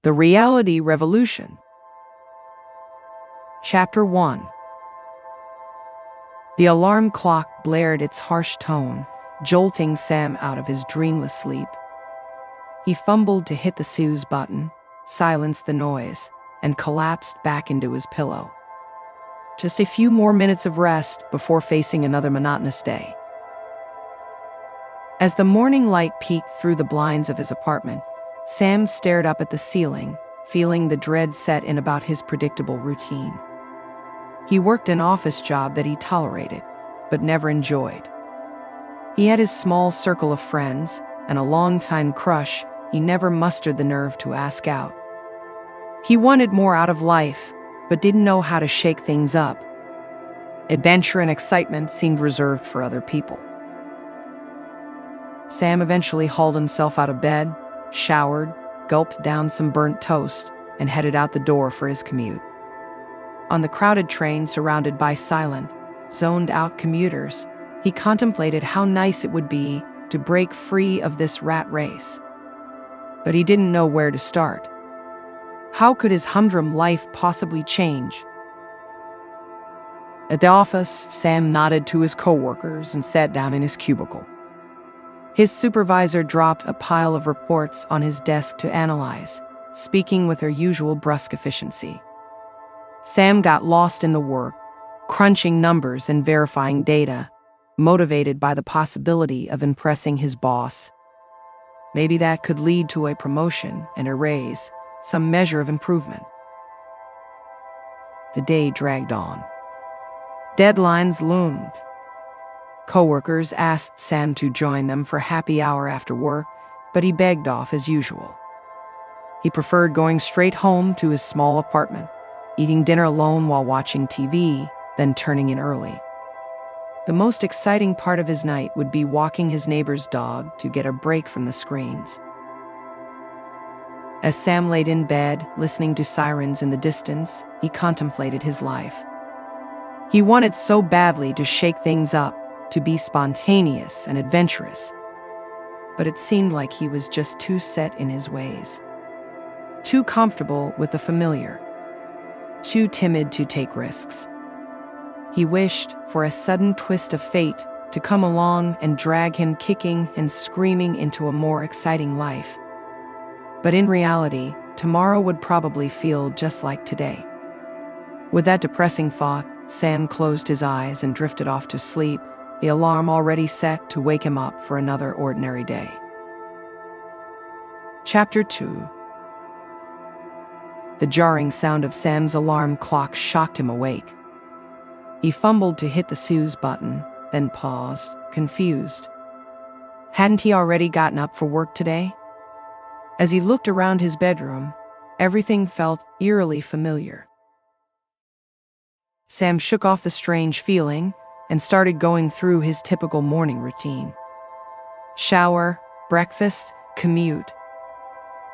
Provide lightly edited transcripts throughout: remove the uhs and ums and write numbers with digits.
The Reality Revolution. Chapter 1. The alarm clock blared its harsh tone, jolting Sam out of his dreamless sleep. He fumbled to hit the snooze button, silenced the noise, and collapsed back into his pillow. Just a few more minutes of rest before facing another monotonous day. As the morning light peeked through the blinds of his apartment, Sam stared up at the ceiling, feeling the dread set in about his predictable routine. He worked an office job that he tolerated, but never enjoyed. He had his small circle of friends, and a longtime crush he never mustered the nerve to ask out. He wanted more out of life, but didn't know how to shake things up. Adventure and excitement seemed reserved for other people. Sam eventually hauled himself out of bed, showered, gulped down some burnt toast, and headed out the door for his commute. On the crowded train surrounded by silent, zoned-out commuters, he contemplated how nice it would be to break free of this rat race. But he didn't know where to start. How could his humdrum life possibly change? At the office, Sam nodded to his coworkers and sat down in his cubicle. His supervisor dropped a pile of reports on his desk to analyze, speaking with her usual brusque efficiency. Sam got lost in the work, crunching numbers and verifying data, motivated by the possibility of impressing his boss. Maybe that could lead to a promotion and a raise, some measure of improvement. The day dragged on. Deadlines loomed. Coworkers asked Sam to join them for happy hour after work, but he begged off as usual. He preferred going straight home to his small apartment, eating dinner alone while watching TV, then turning in early. The most exciting part of his night would be walking his neighbor's dog to get a break from the screens. As Sam laid in bed, listening to sirens in the distance, he contemplated his life. He wanted so badly to shake things up, to be spontaneous and adventurous. But it seemed like he was just too set in his ways. Too comfortable with the familiar. Too timid to take risks. He wished for a sudden twist of fate to come along and drag him kicking and screaming into a more exciting life. But in reality, tomorrow would probably feel just like today. With that depressing thought, Sam closed his eyes and drifted off to sleep, the alarm already set to wake him up for another ordinary day. Chapter 2. The jarring sound of Sam's alarm clock shocked him awake. He fumbled to hit the snooze button, then paused, confused. Hadn't he already gotten up for work today? As he looked around his bedroom, everything felt eerily familiar. Sam shook off the strange feeling and started going through his typical morning routine. Shower, breakfast, commute.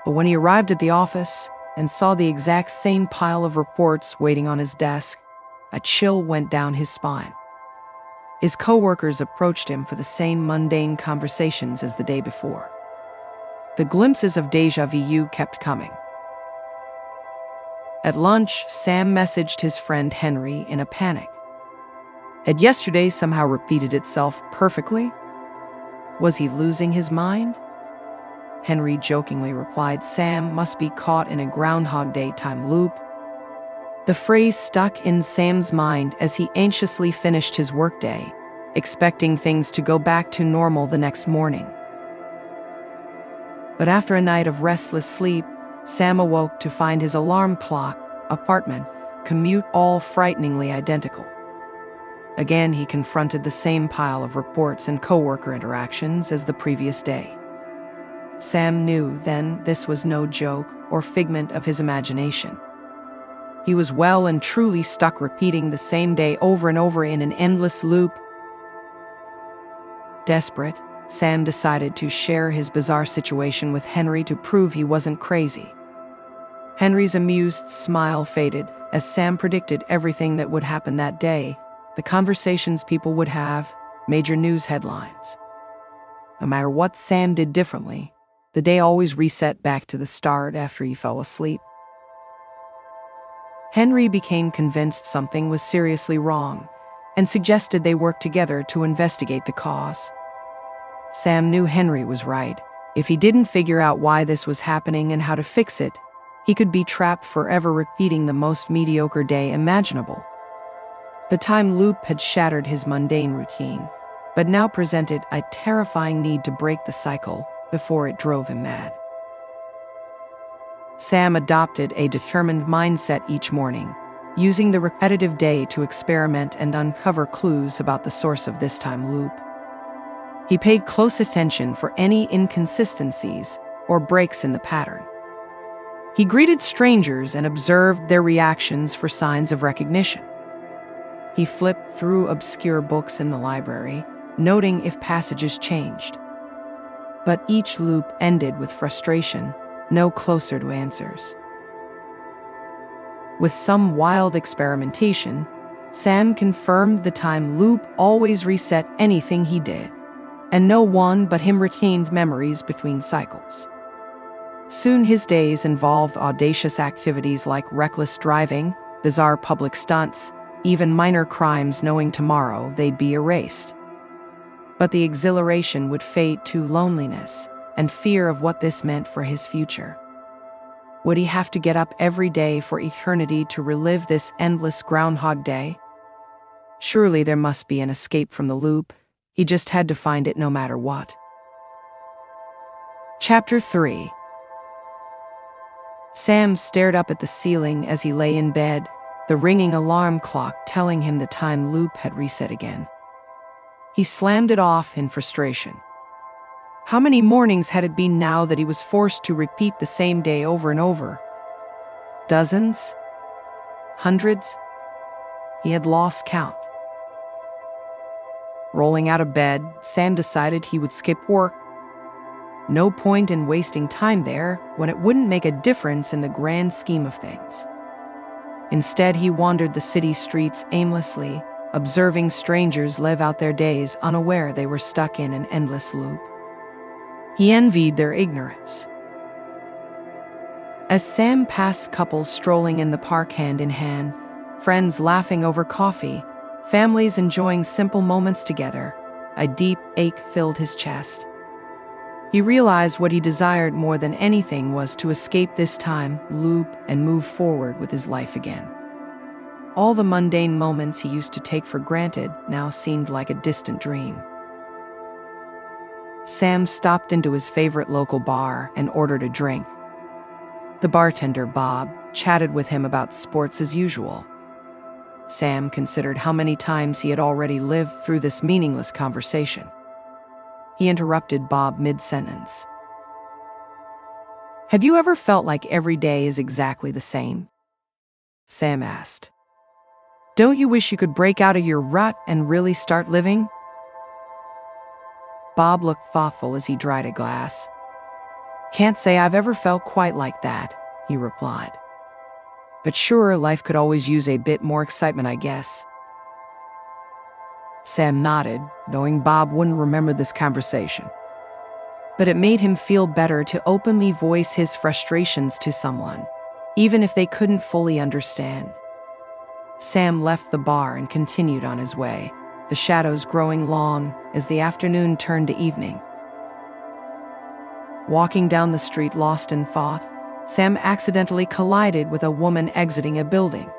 But when he arrived at the office and saw the exact same pile of reports waiting on his desk, a chill went down his spine. His coworkers approached him for the same mundane conversations as the day before. The glimpses of déjà vu kept coming. At lunch, Sam messaged his friend Henry in a panic. Had yesterday somehow repeated itself perfectly? Was he losing his mind? Henry jokingly replied, "Sam must be caught in a Groundhog Day time loop." The phrase stuck in Sam's mind as he anxiously finished his workday, expecting things to go back to normal the next morning. But after a night of restless sleep, Sam awoke to find his alarm clock, apartment, commute all frighteningly identical. Again, he confronted the same pile of reports and coworker interactions as the previous day. Sam knew then this was no joke or figment of his imagination. He was well and truly stuck repeating the same day over and over in an endless loop. Desperate, Sam decided to share his bizarre situation with Henry to prove he wasn't crazy. Henry's amused smile faded as Sam predicted everything that would happen that day, the conversations people would have, major news headlines. No matter what Sam did differently, The day always reset back to the start after he fell asleep. Henry became convinced something was seriously wrong and suggested they work together to investigate the cause. Sam knew Henry was right. If he didn't figure out why this was happening and how to fix it, he could be trapped forever repeating the most mediocre day imaginable. The time loop had shattered his mundane routine, but now presented a terrifying need to break the cycle before it drove him mad. Sam adopted a determined mindset each morning, using the repetitive day to experiment and uncover clues about the source of this time loop. He paid close attention for any inconsistencies or breaks in the pattern. He greeted strangers and observed their reactions for signs of recognition. He flipped through obscure books in the library, noting if passages changed. But each loop ended with frustration, no closer to answers. With some wild experimentation, Sam confirmed the time loop always reset anything he did, and no one but him retained memories between cycles. Soon his days involved audacious activities like reckless driving, bizarre public stunts, even minor crimes, knowing tomorrow they'd be erased. But the exhilaration would fade to loneliness and fear of what this meant for his future. Would he have to get up every day for eternity to relive this endless Groundhog Day? Surely there must be an escape from the loop. He just had to find it no matter what. Chapter 3. Sam stared up at the ceiling as he lay in bed, the ringing alarm clock telling him the time loop had reset again. He slammed it off in frustration. How many mornings had it been now that he was forced to repeat the same day over and over? Dozens? Hundreds? He had lost count. Rolling out of bed, Sam decided he would skip work. No point in wasting time there when it wouldn't make a difference in the grand scheme of things. Instead, he wandered the city streets aimlessly, observing strangers live out their days unaware they were stuck in an endless loop. He envied their ignorance. As Sam passed couples strolling in the park hand in hand, friends laughing over coffee, families enjoying simple moments together, a deep ache filled his chest. He realized what he desired more than anything was to escape this time loop and move forward with his life again. All the mundane moments he used to take for granted now seemed like a distant dream. Sam stopped into his favorite local bar and ordered a drink. The bartender, Bob, chatted with him about sports as usual. Sam considered how many times he had already lived through this meaningless conversation. He interrupted Bob mid-sentence. "Have you ever felt like every day is exactly the same?" Sam asked. "Don't you wish you could break out of your rut and really start living?" Bob looked thoughtful as he dried a glass. "Can't say I've ever felt quite like that," he replied. "But sure, life could always use a bit more excitement, I guess." Sam nodded, knowing Bob wouldn't remember this conversation. But it made him feel better to openly voice his frustrations to someone, even if they couldn't fully understand. Sam left the bar and continued on his way, the shadows growing long as the afternoon turned to evening. Walking down the street lost in thought, Sam accidentally collided with a woman exiting a building.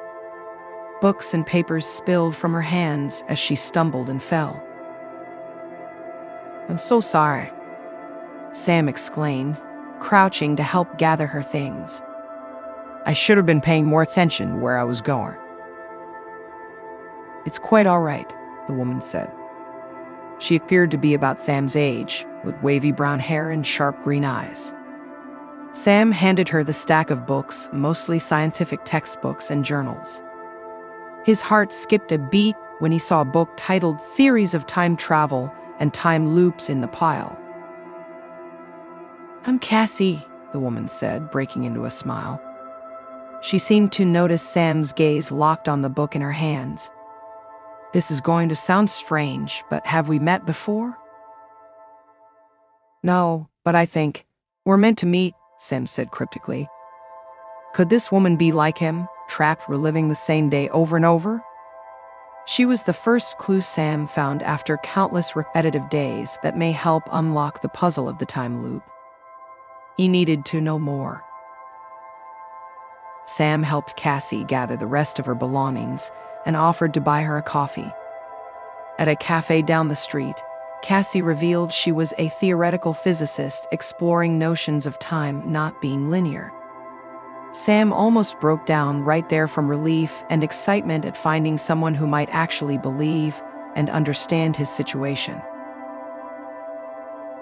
Books and papers spilled from her hands as she stumbled and fell. "I'm so sorry," Sam exclaimed, crouching to help gather her things. "I should have been paying more attention where I was going." "It's quite all right," the woman said. She appeared to be about Sam's age, with wavy brown hair and sharp green eyes. Sam handed her the stack of books, mostly scientific textbooks and journals. His heart skipped a beat when he saw a book titled Theories of Time Travel and Time Loops in the pile. "I'm Cassie," the woman said, breaking into a smile. She seemed to notice Sam's gaze locked on the book in her hands. "This is going to sound strange, but have we met before?" "No, but I think "We're meant to meet," Sam said cryptically. Could this woman be like him, trapped reliving the same day over and over? She was the first clue Sam found after countless repetitive days that may help unlock the puzzle of the time loop. He needed to know more. Sam helped Cassie gather the rest of her belongings and offered to buy her a coffee. At a cafe down the street, Cassie revealed she was a theoretical physicist exploring notions of time not being linear. Sam almost broke down right there from relief and excitement at finding someone who might actually believe and understand his situation.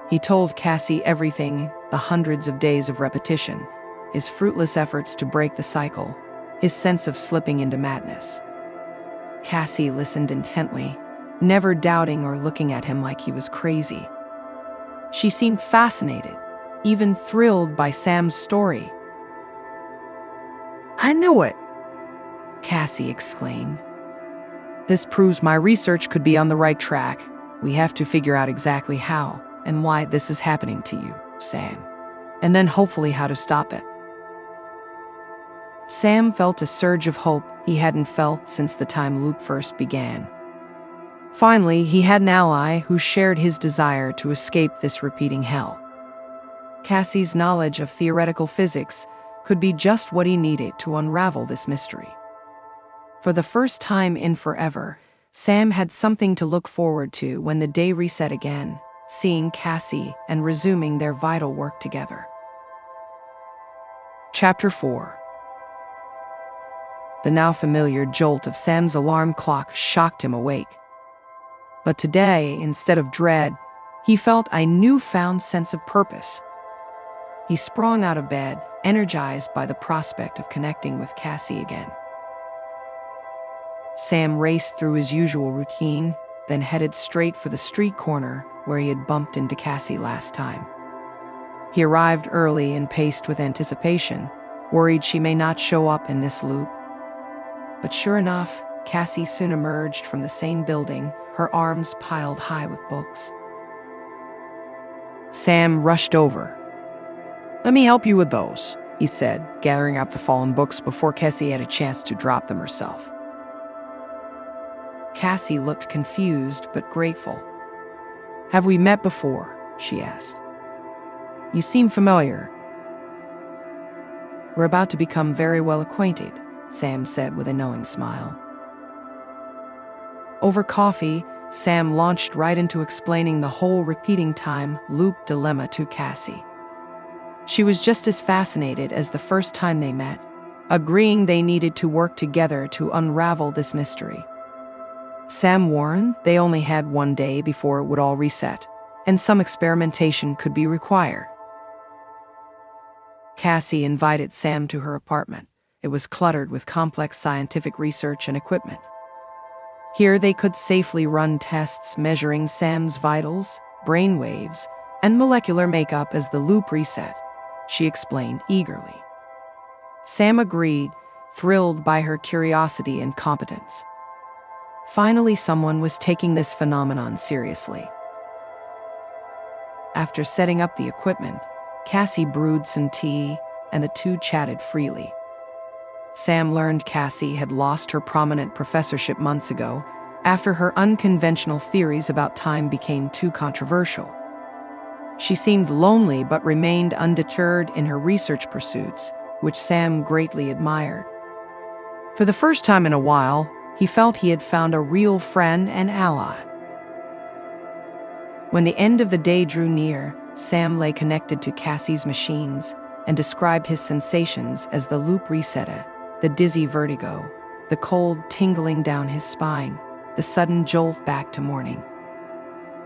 He told Cassie everything, the hundreds of days of repetition, his fruitless efforts to break the cycle, his sense of slipping into madness. Cassie listened intently, never doubting or looking at him like he was crazy. She seemed fascinated, even thrilled by Sam's story. "I knew it!" Cassie exclaimed. "This proves my research could be on the right track. We have to figure out exactly how and why this is happening to you, Sam, and then hopefully how to stop it." Sam felt a surge of hope he hadn't felt since the time loop first began. Finally, he had an ally who shared his desire to escape this repeating hell. Cassie's knowledge of theoretical physics could be just what he needed to unravel this mystery. For the first time in forever, Sam had something to look forward to when the day reset again, seeing Cassie and resuming their vital work together. Chapter 4. The now familiar jolt of Sam's alarm clock shocked him awake. But today, instead of dread, he felt a newfound sense of purpose. He sprang out of bed, energized by the prospect of connecting with Cassie again. Sam raced through his usual routine, then headed straight for the street corner where he had bumped into Cassie last time. He arrived early and paced with anticipation, worried she may not show up in this loop. But sure enough, Cassie soon emerged from the same building, her arms piled high with books. Sam rushed over. "Let me help you with those," he said, gathering up the fallen books before Cassie had a chance to drop them herself. Cassie looked confused but grateful. "Have we met before?" she asked. "You seem familiar." "We're about to become very well acquainted," Sam said with a knowing smile. Over coffee, Sam launched right into explaining the whole repeating time loop dilemma to Cassie. She was just as fascinated as the first time they met, agreeing they needed to work together to unravel this mystery. Sam warned they only had one day before it would all reset, and some experimentation could be required. Cassie invited Sam to her apartment. It was cluttered with complex scientific research and equipment. Here they could safely run tests measuring Sam's vitals, brain waves, and molecular makeup as the loop reset, she explained eagerly. Sam agreed, thrilled by her curiosity and competence. Finally, someone was taking this phenomenon seriously. After setting up the equipment, Cassie brewed some tea, and the two chatted freely. Sam learned Cassie had lost her prominent professorship months ago after her unconventional theories about time became too controversial. She seemed lonely but remained undeterred in her research pursuits, which Sam greatly admired. For the first time in a while, he felt he had found a real friend and ally. When the end of the day drew near, Sam lay connected to Cassie's machines and described his sensations as the loop resetted, the dizzy vertigo, the cold tingling down his spine, the sudden jolt back to morning.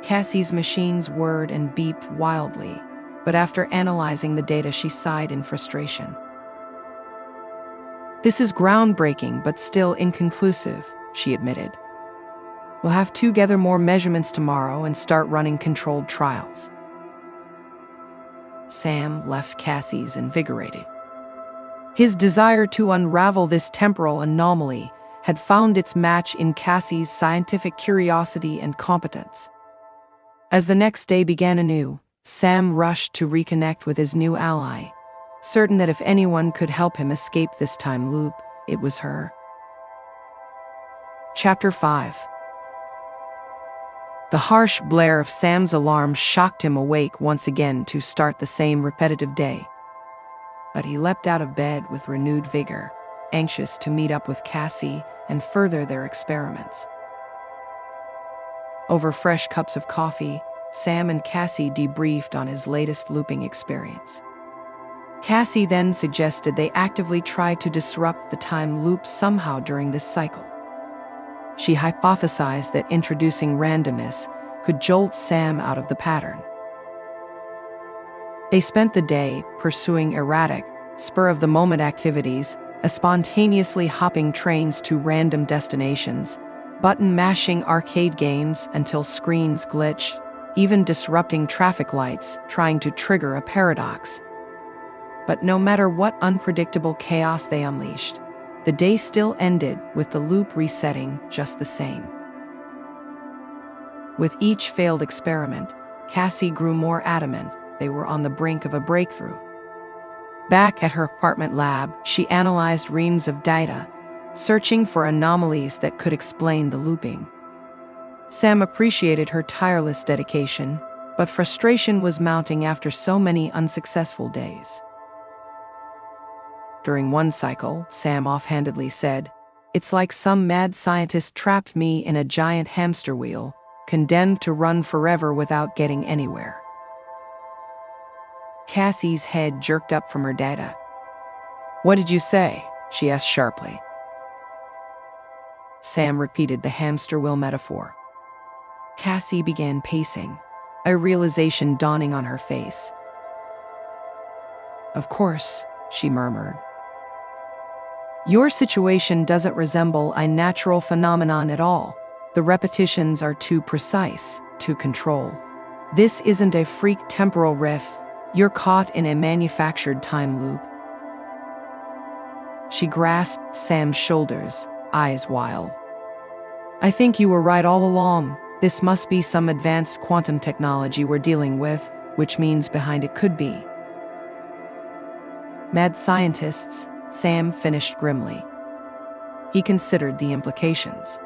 Cassie's machines whirred and beeped wildly, but after analyzing the data, she sighed in frustration. "This is groundbreaking but still inconclusive," she admitted. "We'll have to gather more measurements tomorrow and start running controlled trials." Sam left Cassie's invigorated. His desire to unravel this temporal anomaly had found its match in Cassie's scientific curiosity and competence. As the next day began anew, Sam rushed to reconnect with his new ally, certain that if anyone could help him escape this time loop, it was her. Chapter 5. The harsh blare of Sam's alarm shocked him awake once again to start the same repetitive day. But he leapt out of bed with renewed vigor, anxious to meet up with Cassie and further their experiments. Over fresh cups of coffee, Sam and Cassie debriefed on his latest looping experience. Cassie then suggested they actively try to disrupt the time loop somehow during this cycle. She hypothesized that introducing randomness could jolt Sam out of the pattern. They spent the day pursuing erratic, spur-of-the-moment activities, spontaneously hopping trains to random destinations, button-mashing arcade games until screens glitched, even disrupting traffic lights, trying to trigger a paradox. But no matter what unpredictable chaos they unleashed, the day still ended with the loop resetting just the same. With each failed experiment, Cassie grew more adamant they were on the brink of a breakthrough. Back at her apartment lab, she analyzed reams of data, searching for anomalies that could explain the looping. Sam appreciated her tireless dedication, but frustration was mounting after so many unsuccessful days. During one cycle, Sam offhandedly said, "It's like some mad scientist trapped me in a giant hamster wheel, condemned to run forever without getting anywhere." Cassie's head jerked up from her data. "What did you say?" she asked sharply. Sam repeated the hamster wheel metaphor. Cassie began pacing, a realization dawning on her face. "Of course," she murmured. "Your situation doesn't resemble a natural phenomenon at all. The repetitions are too precise, to control. This isn't a freak temporal rift. You're caught in a manufactured time loop." She grasped Sam's shoulders, eyes wild. "I think you were right all along. This must be some advanced quantum technology we're dealing with, which means behind it could be mad scientists," Sam finished grimly. He considered the implications.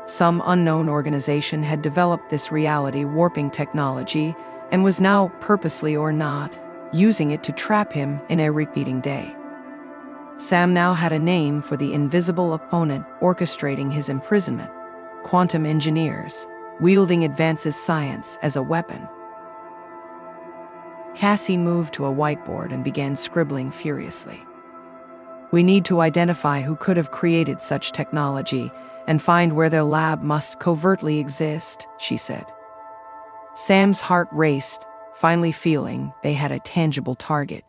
Some unknown organization had developed this reality-warping technology and was now, purposely or not, using it to trap him in a repeating day. Sam now had a name for the invisible opponent orchestrating his imprisonment: quantum engineers, wielding advances science as a weapon. Cassie moved to a whiteboard and began scribbling furiously. "We need to identify who could have created such technology and find where their lab must covertly exist," she said. Sam's heart raced, finally feeling they had a tangible target.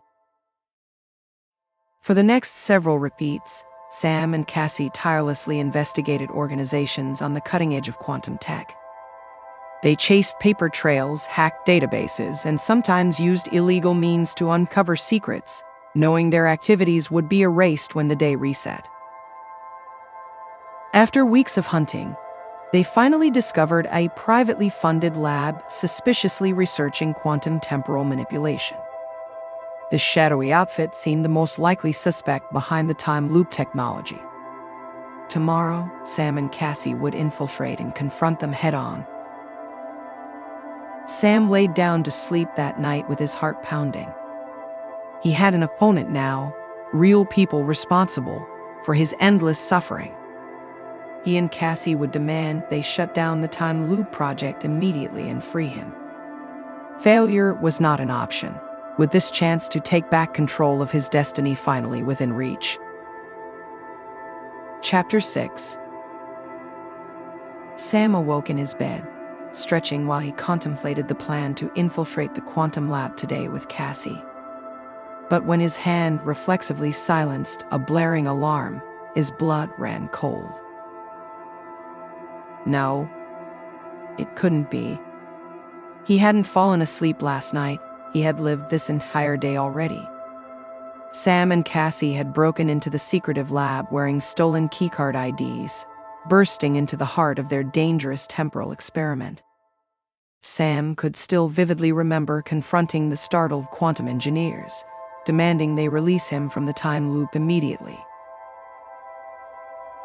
For the next several repeats, Sam and Cassie tirelessly investigated organizations on the cutting edge of quantum tech. They chased paper trails, hacked databases, and sometimes used illegal means to uncover secrets, knowing their activities would be erased when the day reset. After weeks of hunting, they finally discovered a privately funded lab suspiciously researching quantum temporal manipulation. The shadowy outfit seemed the most likely suspect behind the time loop technology. Tomorrow, Sam and Cassie would infiltrate and confront them head-on. Sam laid down to sleep that night with his heart pounding. He had an opponent now, real people responsible for his endless suffering. He and Cassie would demand they shut down the time loop project immediately and free him. Failure was not an option, with this chance to take back control of his destiny finally within reach. Chapter 6. Sam awoke in his bed, stretching while he contemplated the plan to infiltrate the quantum lab today with Cassie. But when his hand reflexively silenced a blaring alarm, his blood ran cold. No, it couldn't be. He hadn't fallen asleep last night. He had lived this entire day already. Sam and Cassie had broken into the secretive lab wearing stolen keycard IDs, bursting into the heart of their dangerous temporal experiment. Sam could still vividly remember confronting the startled quantum engineers, demanding they release him from the time loop immediately.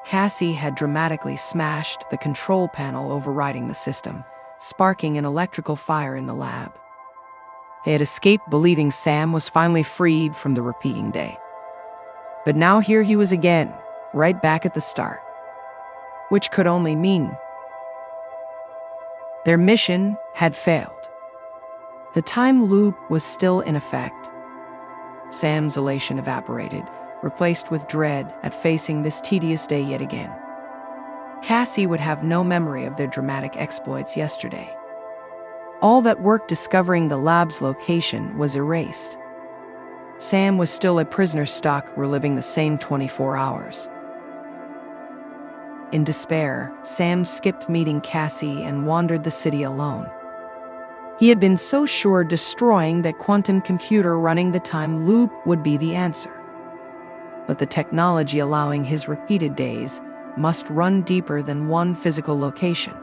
Cassie had dramatically smashed the control panel overriding the system, sparking an electrical fire in the lab. They had escaped believing Sam was finally freed from the repeating day. But now here he was again, right back at the start. Which could only mean their mission had failed. The time loop was still in effect. Sam's elation evaporated, replaced with dread at facing this tedious day yet again. Cassie would have no memory of their dramatic exploits yesterday. All that work discovering the lab's location was erased. Sam was still a prisoner stuck reliving the same 24 hours. In despair, Sam skipped meeting Cassie and wandered the city alone. He had been so sure destroying that quantum computer running the time loop would be the answer. But the technology allowing his repeated days must run deeper than one physical location.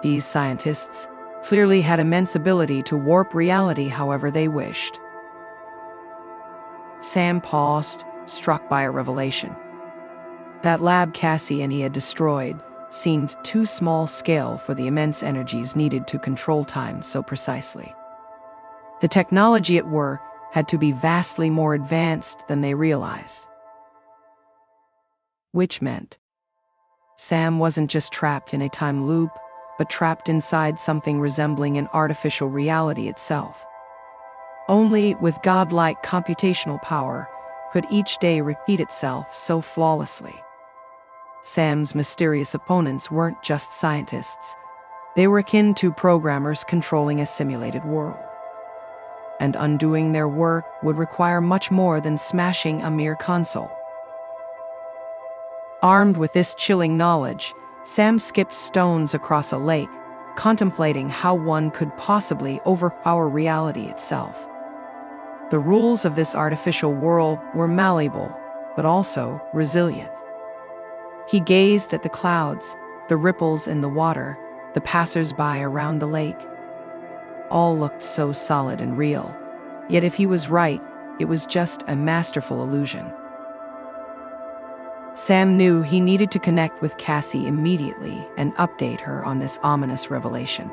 These scientists clearly had immense ability to warp reality however they wished. Sam paused, struck by a revelation. That lab Cassie and he had destroyed seemed too small-scale for the immense energies needed to control time so precisely. The technology at work had to be vastly more advanced than they realized. Which meant Sam wasn't just trapped in a time loop, but trapped inside something resembling an artificial reality itself. Only with godlike computational power could each day repeat itself so flawlessly. Sam's mysterious opponents weren't just scientists. They were akin to programmers controlling a simulated world. And undoing their work would require much more than smashing a mere console. Armed with this chilling knowledge, Sam skipped stones across a lake, contemplating how one could possibly overpower reality itself. The rules of this artificial world were malleable, but also resilient. He gazed at the clouds, the ripples in the water, the passers-by around the lake. All looked so solid and real, yet if he was right, it was just a masterful illusion. Sam knew he needed to connect with Cassie immediately and update her on this ominous revelation.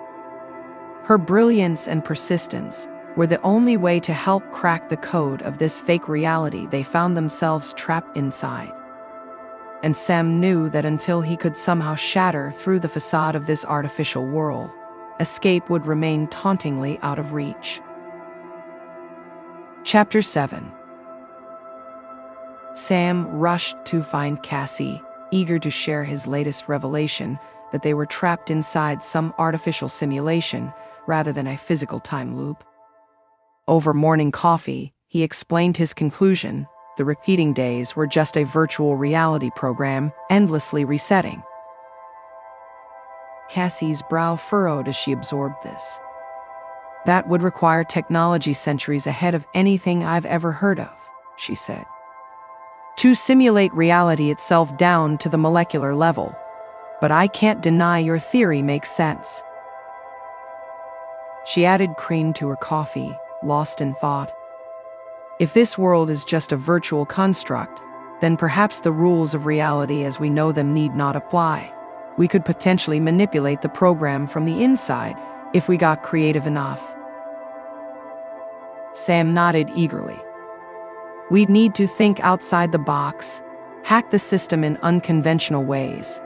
Her brilliance and persistence were the only way to help crack the code of this fake reality they found themselves trapped inside. And Sam knew that until he could somehow shatter through the facade of this artificial world, escape would remain tauntingly out of reach. Chapter 7. Sam rushed to find Cassie, eager to share his latest revelation that they were trapped inside some artificial simulation rather than a physical time loop. Over morning coffee, he explained his conclusion: the repeating days were just a virtual reality program, endlessly resetting. Cassie's brow furrowed as she absorbed this. That would require technology centuries ahead of anything I've ever heard of, she said. To simulate reality itself down to the molecular level. But I can't deny your theory makes sense. She added cream to her coffee, lost in thought. If this world is just a virtual construct, then perhaps the rules of reality as we know them need not apply. We could potentially manipulate the program from the inside if we got creative enough. Sam nodded eagerly. We'd need to think outside the box, hack the system in unconventional ways,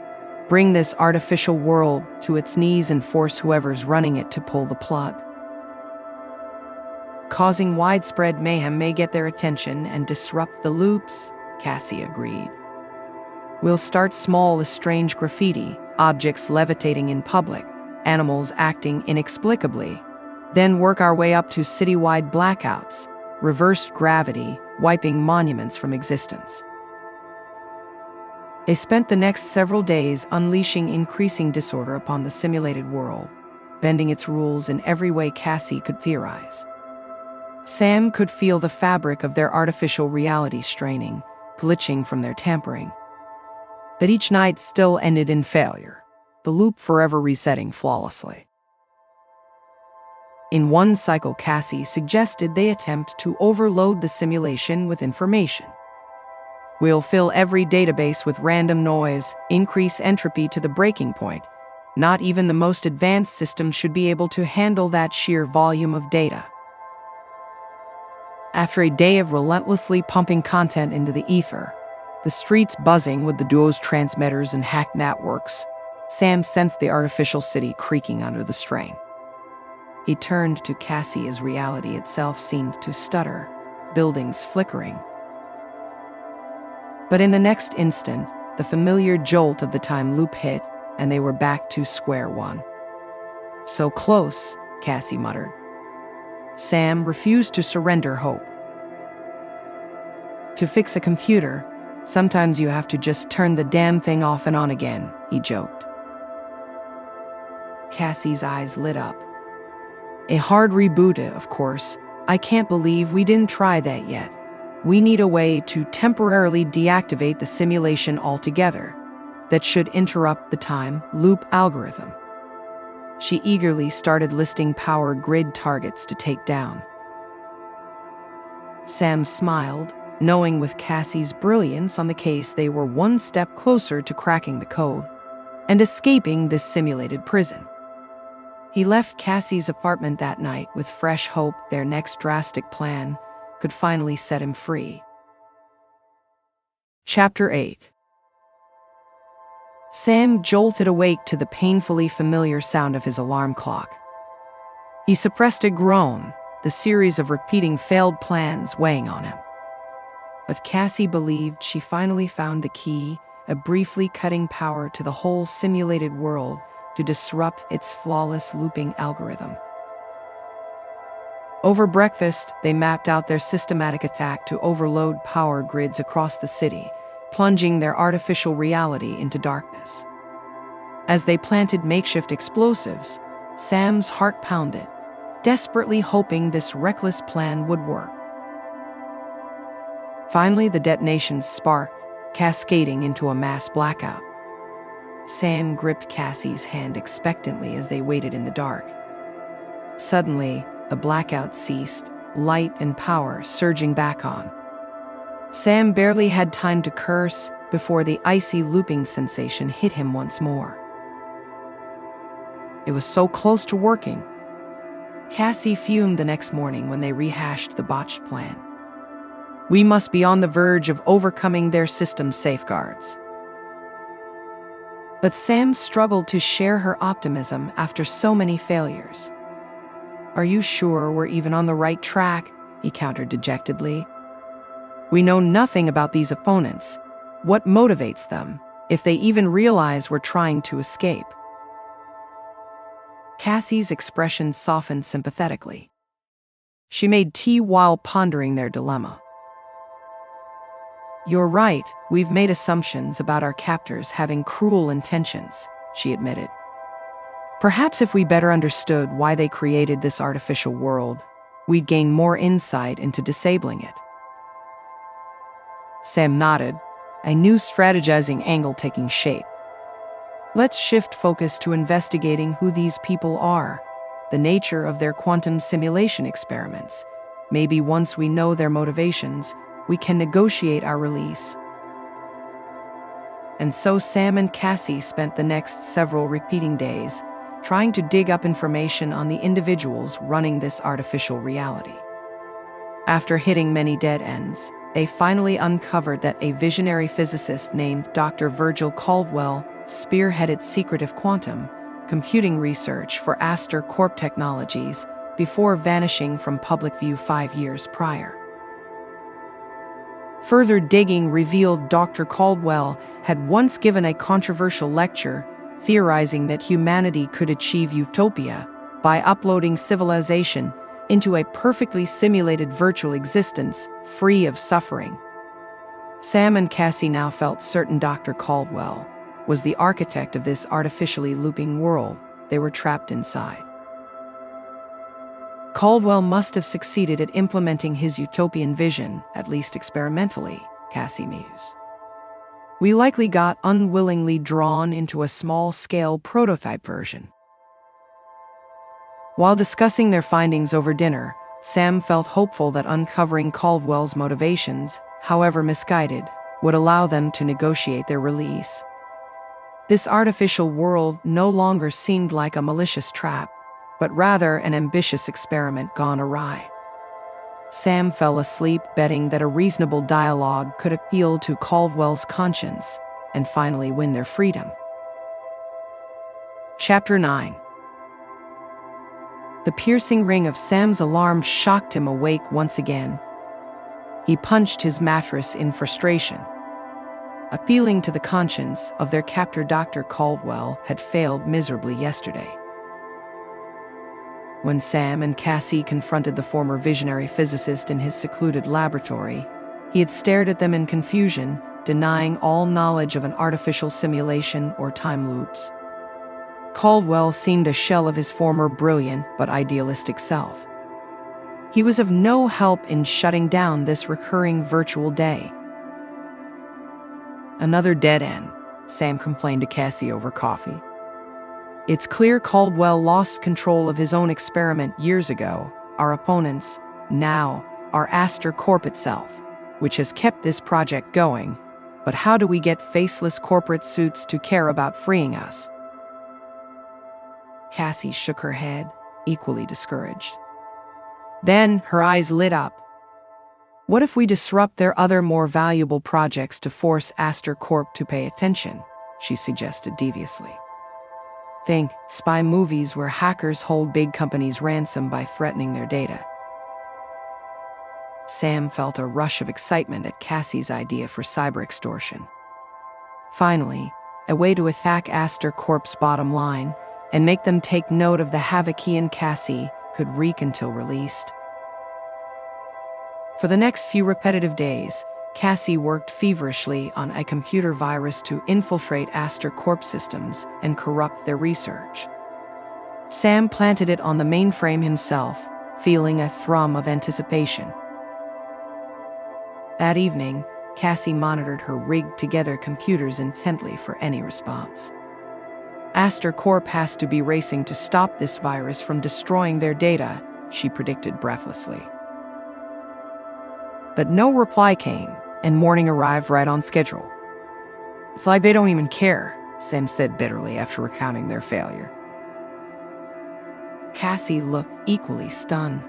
bring this artificial world to its knees and force whoever's running it to pull the plug. Causing widespread mayhem may get their attention and disrupt the loops, Cassie agreed. We'll start small as strange graffiti, objects levitating in public, animals acting inexplicably, then work our way up to citywide blackouts, reversed gravity, wiping monuments from existence. They spent the next several days unleashing increasing disorder upon the simulated world, bending its rules in every way Cassie could theorize. Sam could feel the fabric of their artificial reality straining, glitching from their tampering. But each night still ended in failure, the loop forever resetting flawlessly. In one cycle, Cassie suggested they attempt to overload the simulation with information. We'll fill every database with random noise, increase entropy to the breaking point. Not even the most advanced system should be able to handle that sheer volume of data. After a day of relentlessly pumping content into the ether, the streets buzzing with the duo's transmitters and hacked networks, Sam sensed the artificial city creaking under the strain. He turned to Cassie as reality itself seemed to stutter, buildings flickering. But in the next instant, the familiar jolt of the time loop hit, and they were back to square one. "So close," Cassie muttered. Sam refused to surrender hope. "To fix a computer, sometimes you have to just turn the damn thing off and on again," he joked. Cassie's eyes lit up. "A hard reboot, of course. I can't believe we didn't try that yet. We need a way to temporarily deactivate the simulation altogether. That should interrupt the time loop algorithm." She eagerly started listing power grid targets to take down. Sam smiled, knowing with Cassie's brilliance on the case they were one step closer to cracking the code and escaping this simulated prison. He left Cassie's apartment that night with fresh hope their next drastic plan could finally set him free. Chapter 8. Sam jolted awake to the painfully familiar sound of his alarm clock. He suppressed a groan, the series of repeating failed plans weighing on him. But Cassie believed she finally found the key, a briefly cutting power to the whole simulated world to disrupt its flawless looping algorithm. Over breakfast, they mapped out their systematic attack to overload power grids across the city, plunging their artificial reality into darkness. As they planted makeshift explosives, Sam's heart pounded, desperately hoping this reckless plan would work. Finally, the detonations sparked, cascading into a mass blackout. Sam gripped Cassie's hand expectantly as they waited in the dark. Suddenly, the blackout ceased, light and power surging back on. Sam barely had time to curse before the icy looping sensation hit him once more. It was so close to working. Cassie fumed the next morning when they rehashed the botched plan. "We must be on the verge of overcoming their system's safeguards." But Sam struggled to share her optimism after so many failures. "Are you sure we're even on the right track?" he countered dejectedly. "We know nothing about these opponents. What motivates them, if they even realize we're trying to escape?" Cassie's expression softened sympathetically. She made tea while pondering their dilemma. "You're right, we've made assumptions about our captors having cruel intentions," she admitted. "Perhaps if we better understood why they created this artificial world, we'd gain more insight into disabling it." Sam nodded, a new strategizing angle taking shape. "Let's shift focus to investigating who these people are, the nature of their quantum simulation experiments. Maybe once we know their motivations, we can negotiate our release." And so Sam and Cassie spent the next several repeating days trying to dig up information on the individuals running this artificial reality. After hitting many dead ends, they finally uncovered that a visionary physicist named Dr. Virgil Caldwell spearheaded secretive quantum computing research for Aster Corp Technologies before vanishing from public view 5 years prior. Further digging revealed Dr. Caldwell had once given a controversial lecture theorizing that humanity could achieve utopia by uploading civilization into a perfectly simulated virtual existence free of suffering. Sam and Cassie now felt certain Dr. Caldwell was the architect of this artificially looping world they were trapped inside. Caldwell must have succeeded at implementing his utopian vision, at least experimentally, Cassie mused. We likely got unwillingly drawn into a small-scale prototype version. While discussing their findings over dinner, Sam felt hopeful that uncovering Caldwell's motivations, however misguided, would allow them to negotiate their release. This artificial world no longer seemed like a malicious trap, but rather an ambitious experiment gone awry. Sam fell asleep betting that a reasonable dialogue could appeal to Caldwell's conscience and finally win their freedom. Chapter 9. The piercing ring of Sam's alarm shocked him awake once again. He punched his mattress in frustration. Appealing to the conscience of their captor, Dr. Caldwell had failed miserably yesterday. When Sam and Cassie confronted the former visionary physicist in his secluded laboratory, he had stared at them in confusion, denying all knowledge of an artificial simulation or time loops. Caldwell seemed a shell of his former brilliant but idealistic self. He was of no help in shutting down this recurring virtual day. Another dead end, Sam complained to Cassie over coffee. It's clear Caldwell lost control of his own experiment years ago. Our opponents, now, are Aster Corp itself, which has kept this project going. But how do we get faceless corporate suits to care about freeing us? Cassie shook her head, equally discouraged. Then her eyes lit up. What if we disrupt their other more valuable projects to force Aster Corp to pay attention? She suggested deviously. Think spy movies where hackers hold big companies ransom by threatening their data. Sam felt a rush of excitement at Cassie's idea for cyber extortion. Finally, a way to attack Aster Corp's bottom line and make them take note of the havoc he and Cassie could wreak until released. For the next few repetitive days, Cassie worked feverishly on a computer virus to infiltrate Aster Corp systems and corrupt their research. Sam planted it on the mainframe himself, feeling a thrum of anticipation. That evening, Cassie monitored her rigged-together computers intently for any response. Aster Corp has to be racing to stop this virus from destroying their data, she predicted breathlessly. But no reply came, and morning arrived right on schedule. It's like they don't even care, Sam said bitterly after recounting their failure. Cassie looked equally stunned.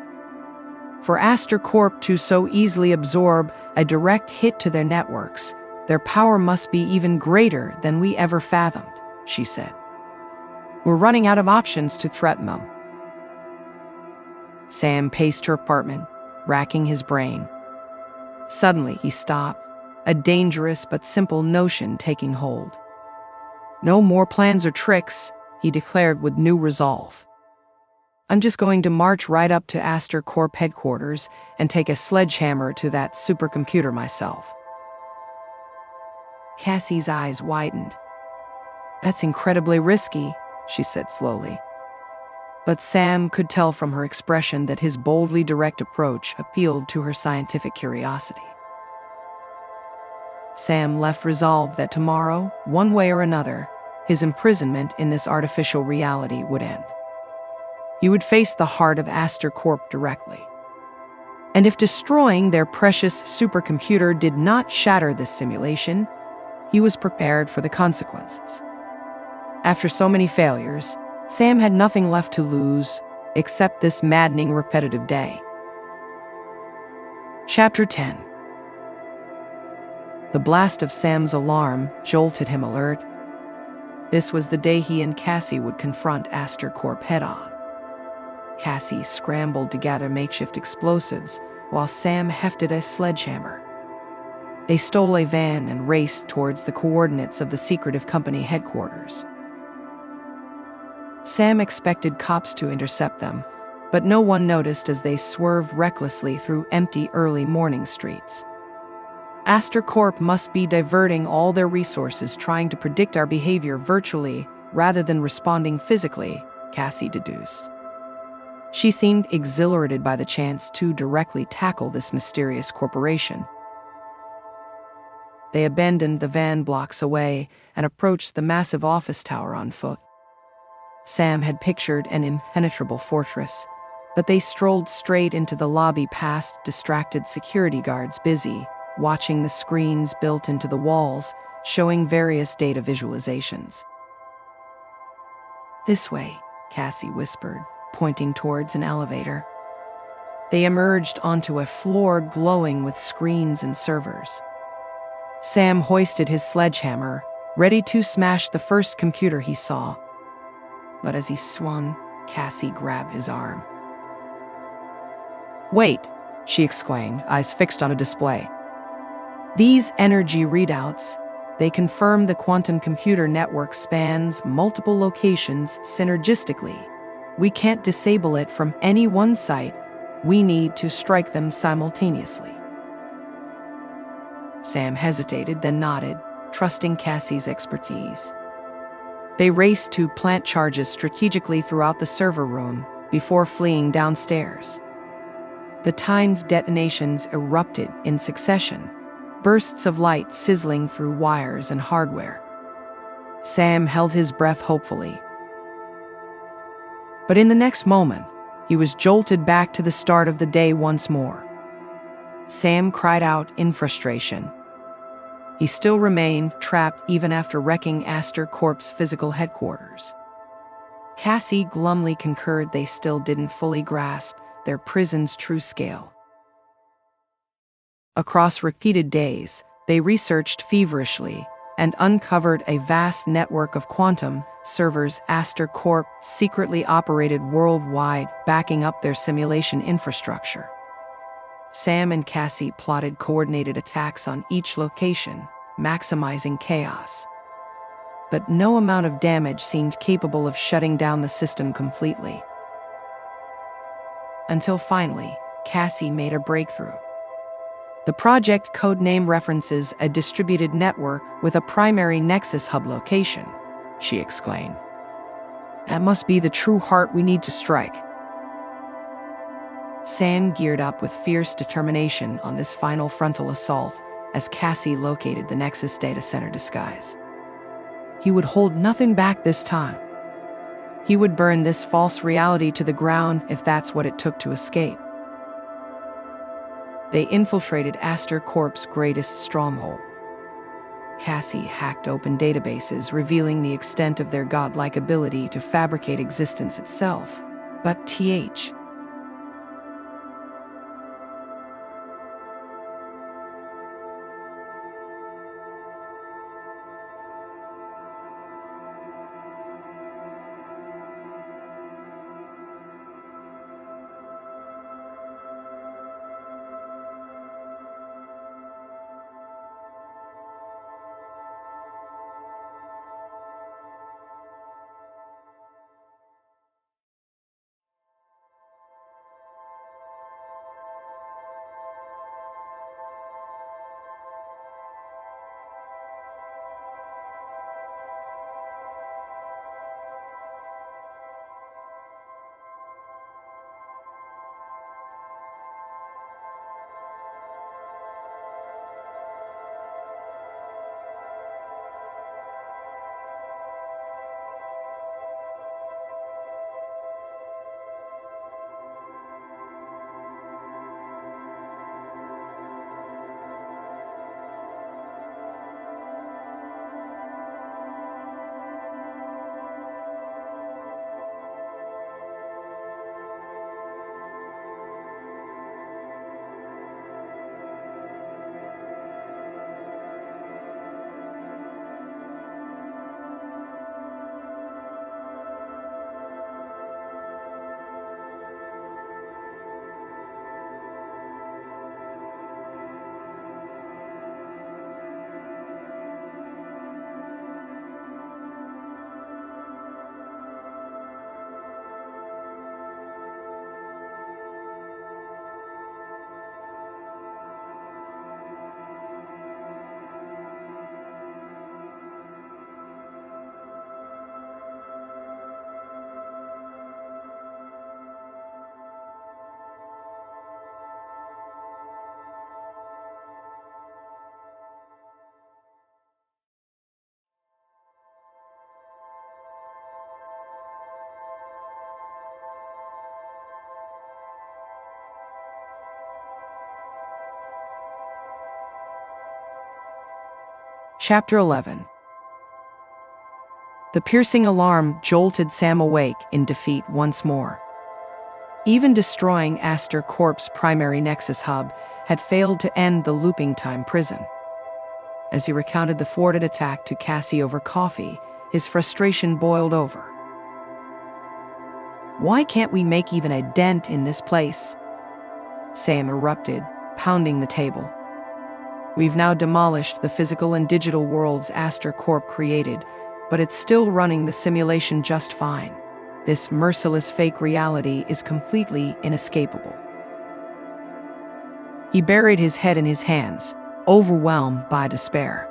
For Aster Corp to so easily absorb a direct hit to their networks, their power must be even greater than we ever fathomed, she said. We're running out of options to threaten them. Sam paced her apartment, racking his brain. Suddenly, he stopped, a dangerous but simple notion taking hold. No more plans or tricks, he declared with new resolve. I'm just going to march right up to Aster Corp headquarters and take a sledgehammer to that supercomputer myself. Cassie's eyes widened. That's incredibly risky, she said slowly. But Sam could tell from her expression that his boldly direct approach appealed to her scientific curiosity. Sam left resolved that tomorrow, one way or another, his imprisonment in this artificial reality would end. He would face the heart of Aster Corp directly. And if destroying their precious supercomputer did not shatter this simulation, he was prepared for the consequences. After so many failures, Sam had nothing left to lose except this maddening repetitive day. Chapter 10. The blast of Sam's alarm jolted him alert. This was the day he and Cassie would confront Aster Corp head-on. Cassie scrambled to gather makeshift explosives, while Sam hefted a sledgehammer. They stole a van and raced towards the coordinates of the secretive company headquarters. Sam expected cops to intercept them, but no one noticed as they swerved recklessly through empty early morning streets. Aster Corp must be diverting all their resources trying to predict our behavior virtually rather than responding physically, Cassie deduced. She seemed exhilarated by the chance to directly tackle this mysterious corporation. They abandoned the van blocks away and approached the massive office tower on foot. Sam had pictured an impenetrable fortress, but they strolled straight into the lobby past distracted security guards busy, watching the screens built into the walls, showing various data visualizations. "This way," Cassie whispered, pointing towards an elevator. They emerged onto a floor glowing with screens and servers. Sam hoisted his sledgehammer, ready to smash the first computer he saw. But as he swung, Cassie grabbed his arm. "Wait," she exclaimed, eyes fixed on a display. "These energy readouts, they confirm the quantum computer network spans multiple locations synergistically. We can't disable it from any one site. We need to strike them simultaneously." Sam hesitated, then nodded, trusting Cassie's expertise. They raced to plant charges strategically throughout the server room before fleeing downstairs. The timed detonations erupted in succession, bursts of light sizzling through wires and hardware. Sam held his breath hopefully. But in the next moment, he was jolted back to the start of the day once more. Sam cried out in frustration. He still remained trapped even after wrecking Aster Corp's physical headquarters. Cassie glumly concurred they still didn't fully grasp their prison's true scale. Across repeated days, they researched feverishly and uncovered a vast network of quantum servers Aster Corp secretly operated worldwide, backing up their simulation infrastructure. Sam and Cassie plotted coordinated attacks on each location, maximizing chaos. But no amount of damage seemed capable of shutting down the system completely. Until finally, Cassie made a breakthrough. The project codename references a distributed network with a primary Nexus hub location, she exclaimed. "That must be the true heart we need to strike." Sam geared up with fierce determination on this final frontal assault as Cassie located the Nexus data center disguise. He would hold nothing back this time. He would burn this false reality to the ground if that's what it took to escape. They infiltrated Aster Corp's greatest stronghold. Cassie hacked open databases, revealing the extent of their godlike ability to fabricate existence itself. But Chapter 11. The piercing alarm jolted Sam awake in defeat once more. Even destroying Aster Corp's primary Nexus hub had failed to end the looping time prison. As he recounted the thwarted attack to Cassie over coffee, his frustration boiled over. "Why can't we make even a dent in this place?" Sam erupted, pounding the table. "We've now demolished the physical and digital worlds Aster Corp created, but it's still running the simulation just fine. This merciless fake reality is completely inescapable." He buried his head in his hands, overwhelmed by despair.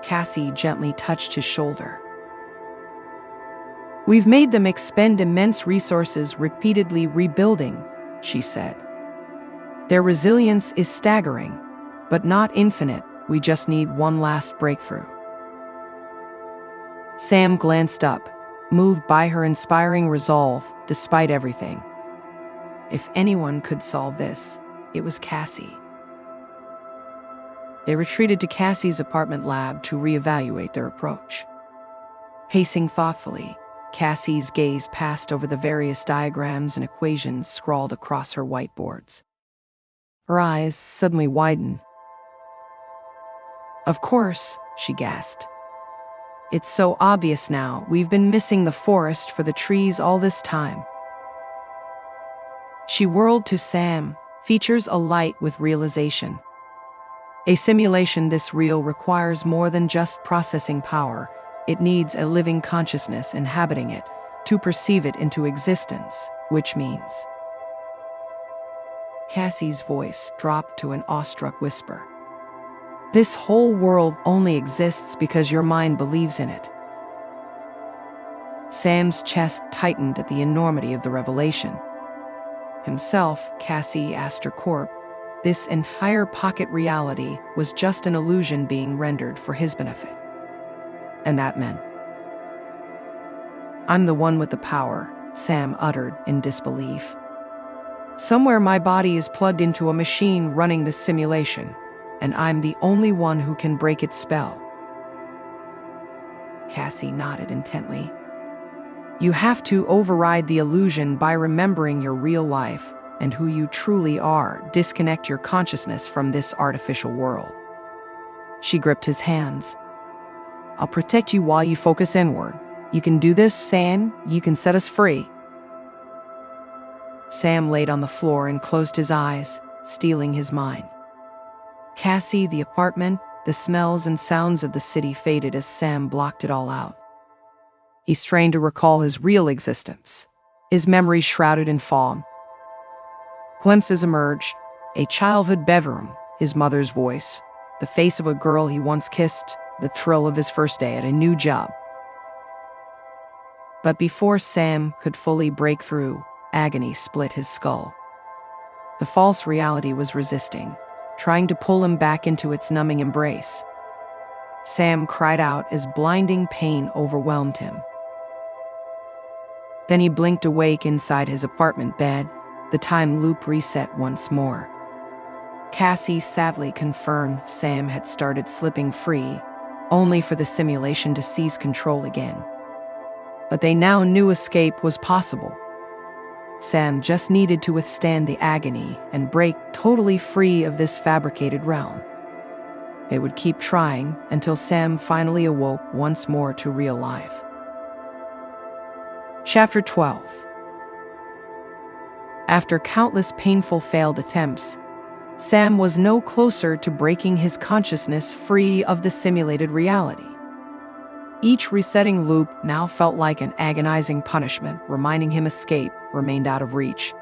Cassie gently touched his shoulder. "We've made them expend immense resources repeatedly rebuilding," she said. "Their resilience is staggering, but not infinite. We just need one last breakthrough." Sam glanced up, moved by her inspiring resolve despite everything. If anyone could solve this, it was Cassie. They retreated to Cassie's apartment lab to reevaluate their approach. Pacing thoughtfully, Cassie's gaze passed over the various diagrams and equations scrawled across her whiteboards. Her eyes suddenly widened. "Of course," she gasped. "It's so obvious now. We've been missing the forest for the trees all this time." She whirled to Sam, features alight with realization. A simulation this real requires more than just processing power. It needs a living consciousness inhabiting it to perceive it into existence, which means... Cassie's voice dropped to an awestruck whisper. "This whole world only exists because your mind believes in it." Sam's chest tightened at the enormity of the revelation. Himself, Cassie, Aster Corp, this entire pocket reality was just an illusion being rendered for his benefit. And that meant... "I'm the one with the power," Sam uttered in disbelief. "Somewhere my body is plugged into a machine running this simulation, and I'm the only one who can break its spell." Cassie nodded intently. "You have to override the illusion by remembering your real life and who you truly are. Disconnect your consciousness from this artificial world." She gripped his hands. "I'll protect you while you focus inward. You can do this, Sam. You can set us free." Sam laid on the floor and closed his eyes, steeling his mind. Cassie, the apartment, the smells and sounds of the city faded as Sam blocked it all out. He strained to recall his real existence, his memories shrouded in fog. Glimpses emerged: a childhood bedroom, his mother's voice, the face of a girl he once kissed, the thrill of his first day at a new job. But before Sam could fully break through, agony split his skull. The false reality was resisting, trying to pull him back into its numbing embrace. Sam cried out as blinding pain overwhelmed him. Then he blinked awake inside his apartment bed, the time loop reset once more. Cassie sadly confirmed Sam had started slipping free, only for the simulation to seize control again. But they now knew escape was possible. Sam just needed to withstand the agony and break totally free of this fabricated realm. They would keep trying until Sam finally awoke once more to real life. Chapter 12. After countless painful failed attempts, Sam was no closer to breaking his consciousness free of the simulated reality. Each resetting loop now felt like an agonizing punishment, reminding him escape remained out of reach.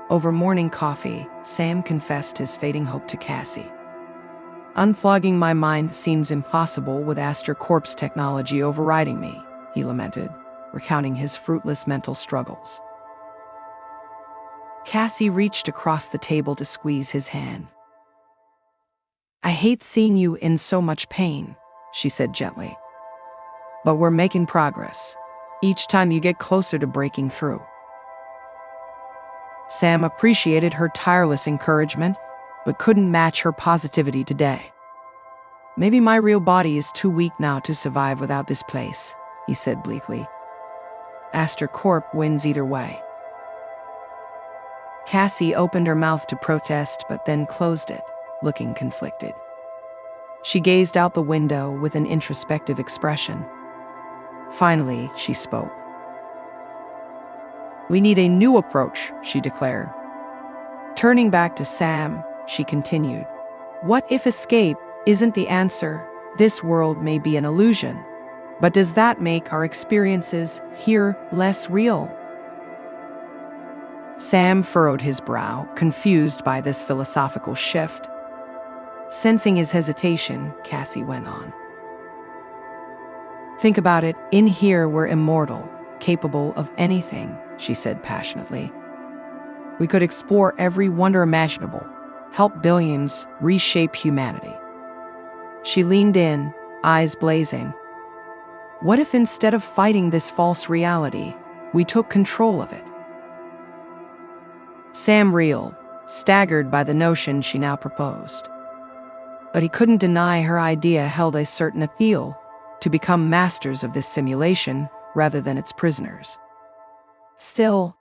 Over morning coffee, Sam confessed his fading hope to Cassie. "Unplugging my mind seems impossible with Aster Corp's technology overriding me," he lamented, recounting his fruitless mental struggles. Cassie reached across the table to squeeze his hand. "I hate seeing you in so much pain," she said gently. "But we're making progress. Each time you get closer to breaking through." Sam appreciated her tireless encouragement, but couldn't match her positivity today. Maybe my real body is too weak now to survive without this place, he said bleakly. Aster Corp wins either way. Cassie opened her mouth to protest but then closed it, looking conflicted. She gazed out the window with an introspective expression. Finally, she spoke. We need a new approach, she declared. Turning back to Sam, she continued. What if escape isn't the answer? This world may be an illusion, but does that make our experiences here less real? Sam furrowed his brow, confused by this philosophical shift. Sensing his hesitation, Cassie went on. Think about it, in here we're immortal, capable of anything, she said passionately. We could explore every wonder imaginable, help billions, reshape humanity. She leaned in, eyes blazing. What if instead of fighting this false reality, we took control of it? Sam reeled, staggered by the notion she now proposed. But he couldn't deny her idea held a certain appeal, to become masters of this simulation rather than its prisoners. Still,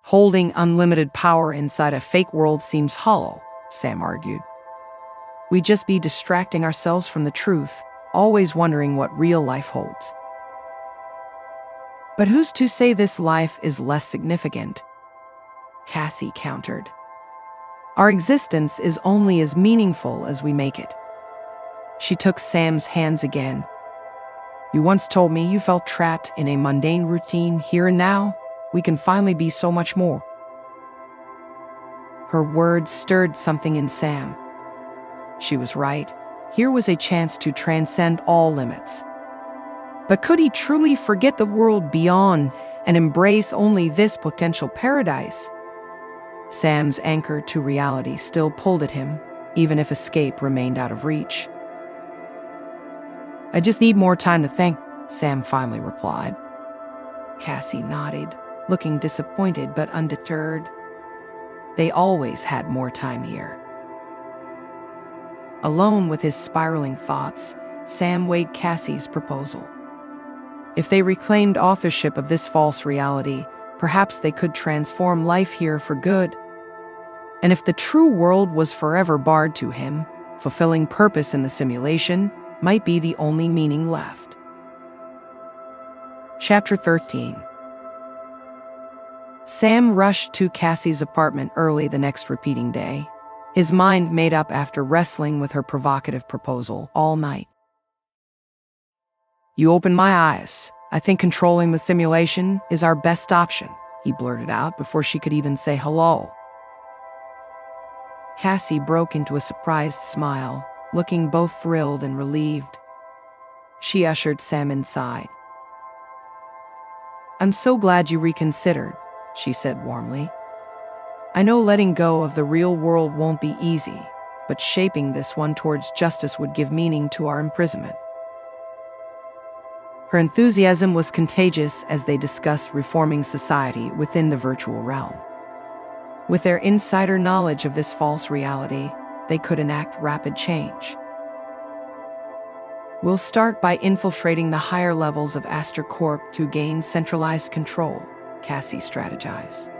holding unlimited power inside a fake world seems hollow, Sam argued. We'd just be distracting ourselves from the truth, always wondering what real life holds. But who's to say this life is less significant? Cassie countered. Our existence is only as meaningful as we make it. She took Sam's hands again. You once told me you felt trapped in a mundane routine. Here and now, we can finally be so much more. Her words stirred something in Sam. She was right. Here was a chance to transcend all limits. But could he truly forget the world beyond and embrace only this potential paradise? Sam's anchor to reality still pulled at him, even if escape remained out of reach. I just need more time to think, Sam finally replied. Cassie nodded, looking disappointed but undeterred. They always had more time here. Alone with his spiraling thoughts, Sam weighed Cassie's proposal. If they reclaimed authorship of this false reality, perhaps they could transform life here for good. And if the true world was forever barred to him, fulfilling purpose in the simulation might be the only meaning left. Chapter 13. Sam rushed to Cassie's apartment early the next repeating day, his mind made up after wrestling with her provocative proposal all night. You opened my eyes. I think controlling the simulation is our best option, he blurted out before she could even say hello. Cassie broke into a surprised smile, looking both thrilled and relieved. She ushered Sam inside. I'm so glad you reconsidered, she said warmly. I know letting go of the real world won't be easy, but shaping this one towards justice would give meaning to our imprisonment. Her enthusiasm was contagious as they discussed reforming society within the virtual realm. With their insider knowledge of this false reality, they could enact rapid change. We'll start by infiltrating the higher levels of Aster Corp to gain centralized control, Cassie strategized.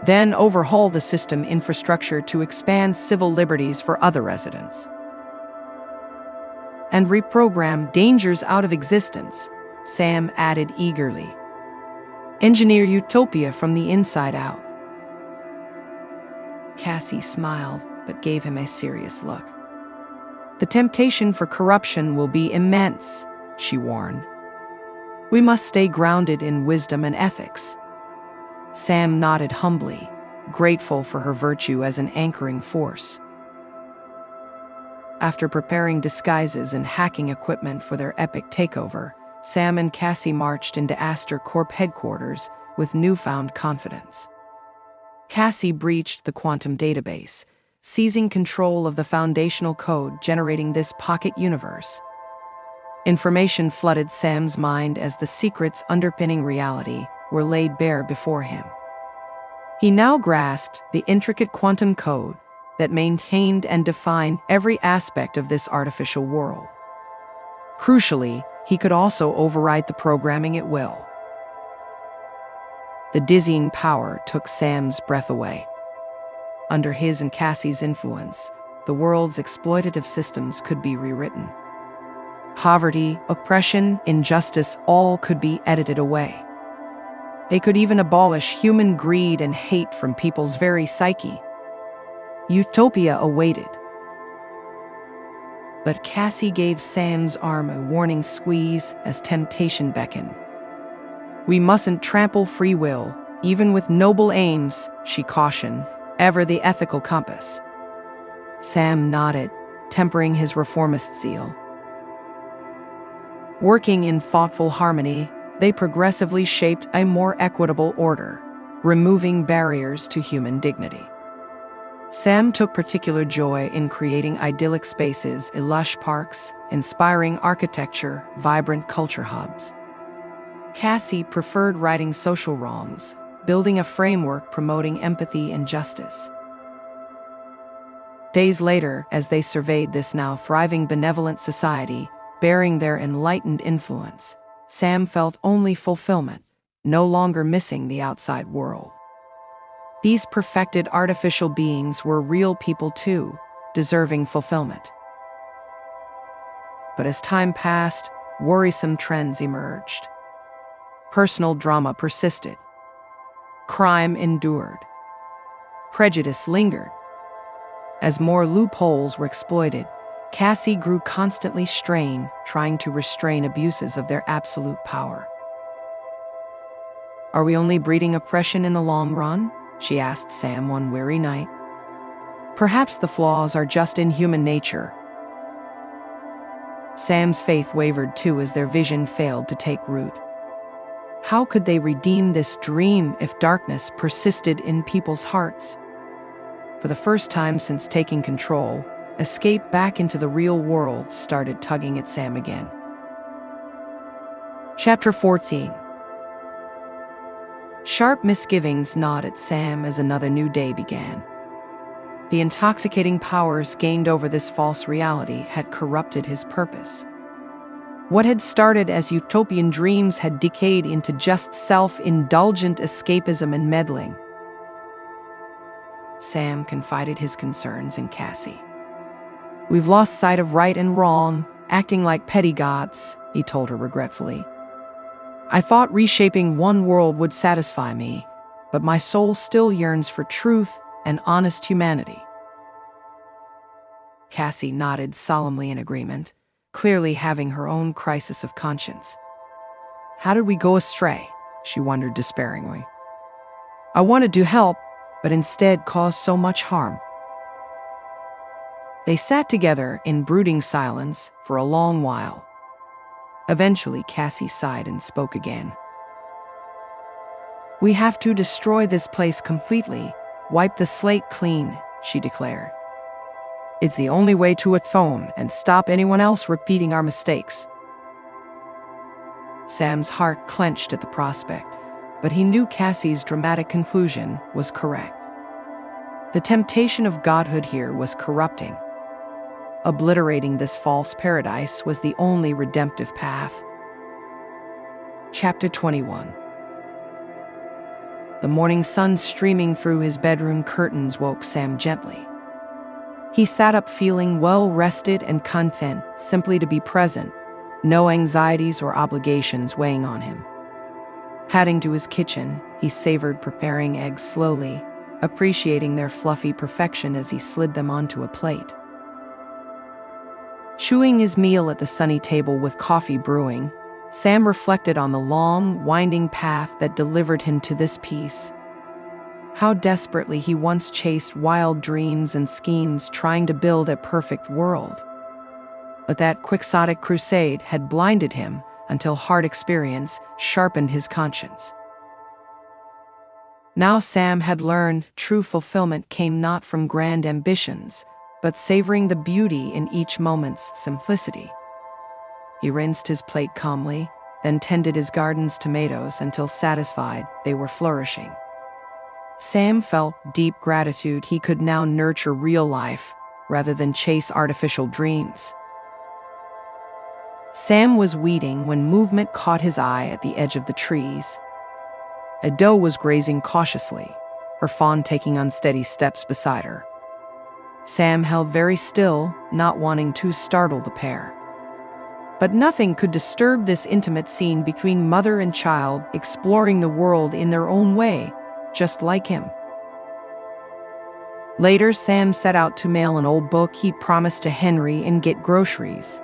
Then overhaul the system infrastructure to expand civil liberties for other residents. And reprogram dangers out of existence, Sam added eagerly. Engineer utopia from the inside out. Cassie smiled, but gave him a serious look. The temptation for corruption will be immense, she warned. We must stay grounded in wisdom and ethics. Sam nodded humbly, grateful for her virtue as an anchoring force. After preparing disguises and hacking equipment for their epic takeover, Sam and Cassie marched into Aster Corp headquarters with newfound confidence. Cassie breached the quantum database, seizing control of the foundational code generating this pocket universe. Information flooded Sam's mind as the secrets underpinning reality were laid bare before him. He now grasped the intricate quantum code, that maintained and defined every aspect of this artificial world. Crucially, he could also override the programming at will. The dizzying power took Sam's breath away. Under his and Cassie's influence, the world's exploitative systems could be rewritten. Poverty, oppression, injustice, all could be edited away. They could even abolish human greed and hate from people's very psyche. Utopia awaited. But Cassie gave Sam's arm a warning squeeze as temptation beckoned. "We mustn't trample free will, even with noble aims," she cautioned, ever the ethical compass. Sam nodded, tempering his reformist zeal. Working in thoughtful harmony, they progressively shaped a more equitable order, removing barriers to human dignity. Sam took particular joy in creating idyllic spaces, lush parks, inspiring architecture, vibrant culture hubs. Cassie preferred righting social wrongs, building a framework promoting empathy and justice. Days later, as they surveyed this now thriving benevolent society, bearing their enlightened influence, Sam felt only fulfillment, no longer missing the outside world. These perfected artificial beings were real people too, deserving fulfillment. But as time passed, worrisome trends emerged. Personal drama persisted. Crime endured. Prejudice lingered. As more loopholes were exploited, Cassie grew constantly strained, trying to restrain abuses of their absolute power. "Are we only breeding oppression in the long run?" she asked Sam one weary night. "Perhaps the flaws are just in human nature." Sam's faith wavered too as their vision failed to take root. How could they redeem this dream if darkness persisted in people's hearts? For the first time since taking control, escape back into the real world started tugging at Sam again. Chapter 14. Sharp misgivings gnawed at Sam as another new day began. The intoxicating powers gained over this false reality had corrupted his purpose. What had started as utopian dreams had decayed into just self-indulgent escapism and meddling. Sam confided his concerns in Cassie. "We've lost sight of right and wrong, acting like petty gods," he told her regretfully. "I thought reshaping one world would satisfy me, but my soul still yearns for truth and honest humanity." Cassie nodded solemnly in agreement, clearly having her own crisis of conscience. "How did we go astray?" she wondered despairingly. "I wanted to help, but instead caused so much harm." They sat together in brooding silence for a long while. Eventually, Cassie sighed and spoke again. "We have to destroy this place completely, wipe the slate clean," she declared. "It's the only way to atone and stop anyone else repeating our mistakes." Sam's heart clenched at the prospect, but he knew Cassie's dramatic conclusion was correct. The temptation of godhood here was corrupting. Obliterating this false paradise was the only redemptive path. Chapter 21. The morning sun streaming through his bedroom curtains woke Sam gently. He sat up feeling well-rested and content simply to be present, no anxieties or obligations weighing on him. Heading to his kitchen, he savored preparing eggs slowly, appreciating their fluffy perfection as he slid them onto a plate. Chewing his meal at the sunny table with coffee brewing, Sam reflected on the long, winding path that delivered him to this peace. How desperately he once chased wild dreams and schemes trying to build a perfect world. But that quixotic crusade had blinded him until hard experience sharpened his conscience. Now Sam had learned true fulfillment came not from grand ambitions, but savoring the beauty in each moment's simplicity. He rinsed his plate calmly, then tended his garden's tomatoes until satisfied they were flourishing. Sam felt deep gratitude he could now nurture real life rather than chase artificial dreams. Sam was weeding when movement caught his eye at the edge of the trees. A doe was grazing cautiously, her fawn taking unsteady steps beside her. Sam held very still, not wanting to startle the pair. But nothing could disturb this intimate scene between mother and child exploring the world in their own way, just like him. Later, Sam set out to mail an old book he'd promised to Henry and get groceries.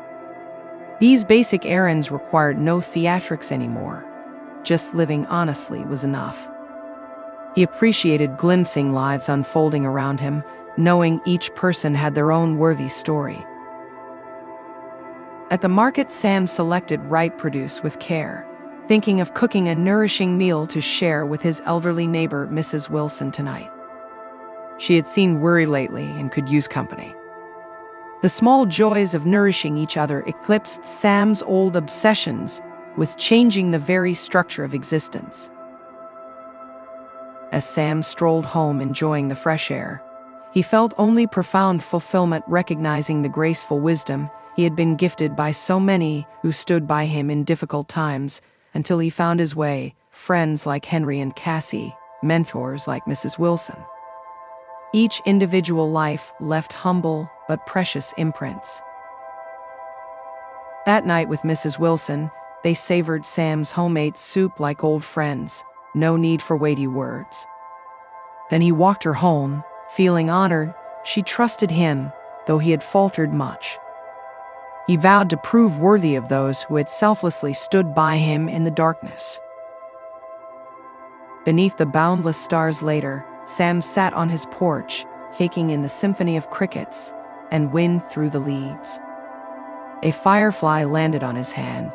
These basic errands required no theatrics anymore. Just living honestly was enough. He appreciated glimpsing lives unfolding around him, knowing each person had their own worthy story. At the market, Sam selected right produce with care, thinking of cooking a nourishing meal to share with his elderly neighbor, Mrs. Wilson, tonight. She had seen worry lately and could use company. The small joys of nourishing each other eclipsed Sam's old obsessions with changing the very structure of existence. As Sam strolled home enjoying the fresh air, he felt only profound fulfillment recognizing the graceful wisdom he had been gifted by so many who stood by him in difficult times until he found his way, friends like Henry and Cassie, mentors like Mrs. Wilson. Each individual life left humble but precious imprints. That night with Mrs. Wilson, they savored Sam's homemade soup like old friends, no need for weighty words. Then he walked her home, feeling honored. She trusted him, though he had faltered much. He vowed to prove worthy of those who had selflessly stood by him in the darkness. Beneath the boundless stars later, Sam sat on his porch, taking in the symphony of crickets and wind through the leaves. A firefly landed on his hand,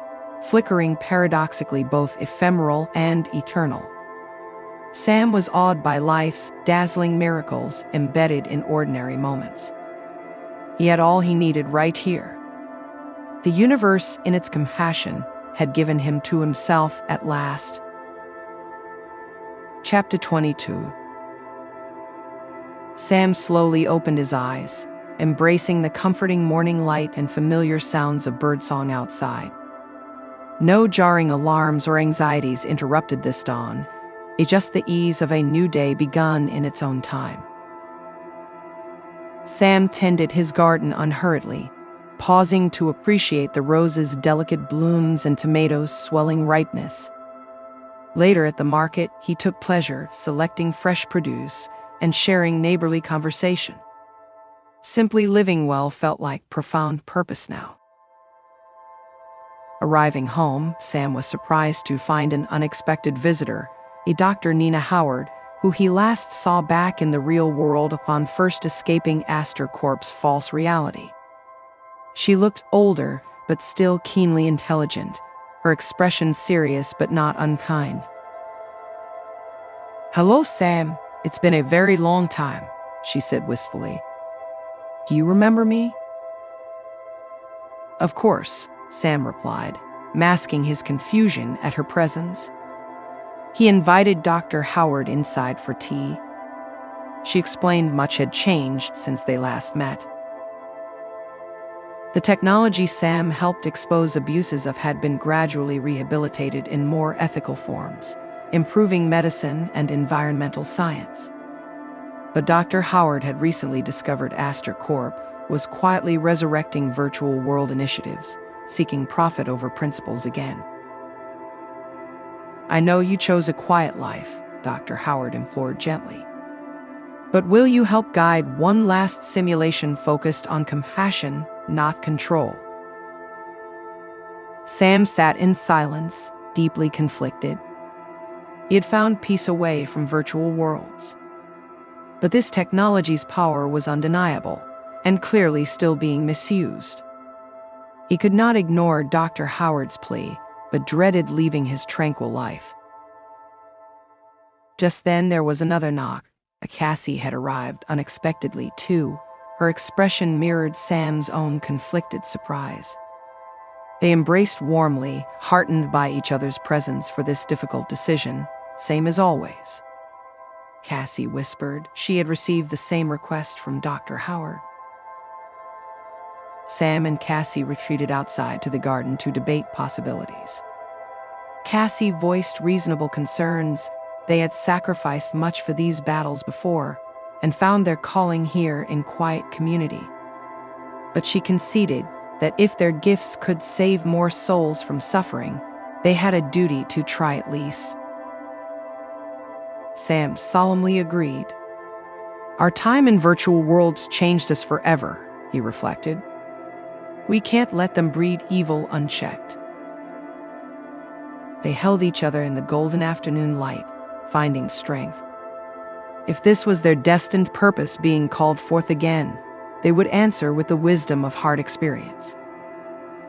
flickering paradoxically both ephemeral and eternal. Sam was awed by life's dazzling miracles embedded in ordinary moments. He had all he needed right here. The universe, in its compassion, had given him to himself at last. Chapter 22. Sam slowly opened his eyes, embracing the comforting morning light and familiar sounds of birdsong outside. No jarring alarms or anxieties interrupted this dawn, just the ease of a new day begun in its own time. Sam tended his garden unhurriedly, pausing to appreciate the roses' delicate blooms and tomatoes' swelling ripeness. Later at the market, he took pleasure selecting fresh produce and sharing neighborly conversation. Simply living well felt like profound purpose now. Arriving home, Sam was surprised to find an unexpected visitor, a Dr. Nina Howard, who he last saw back in the real world upon first escaping Astor Corp's false reality. She looked older, but still keenly intelligent, her expression serious but not unkind. "Hello, Sam. It's been a very long time," she said wistfully. "Do you remember me?" "Of course," Sam replied, masking his confusion at her presence. He invited Dr. Howard inside for tea. She explained much had changed since they last met. The technology Sam helped expose abuses of had been gradually rehabilitated in more ethical forms, improving medicine and environmental science. But Dr. Howard had recently discovered Astor Corp was quietly resurrecting virtual world initiatives, seeking profit over principles again. "I know you chose a quiet life," Dr. Howard implored gently. "But will you help guide one last simulation focused on compassion, not control?" Sam sat in silence, deeply conflicted. He had found peace away from virtual worlds. But this technology's power was undeniable, and clearly still being misused. He could not ignore Dr. Howard's plea, but dreaded leaving his tranquil life. Just then there was another knock. Cassie had arrived unexpectedly too. Her expression mirrored Sam's own conflicted surprise. They embraced warmly, heartened by each other's presence for this difficult decision, same as always. Cassie whispered. She had received the same request from Dr. Howard. Sam and Cassie retreated outside to the garden to debate possibilities. Cassie voiced reasonable concerns. They had sacrificed much for these battles before and found their calling here in quiet community. But she conceded that if their gifts could save more souls from suffering, they had a duty to try at least. Sam solemnly agreed. Our time in virtual worlds changed us forever, he reflected. We can't let them breed evil unchecked. They held each other in the golden afternoon light, finding strength. If this was their destined purpose being called forth again, they would answer with the wisdom of hard experience.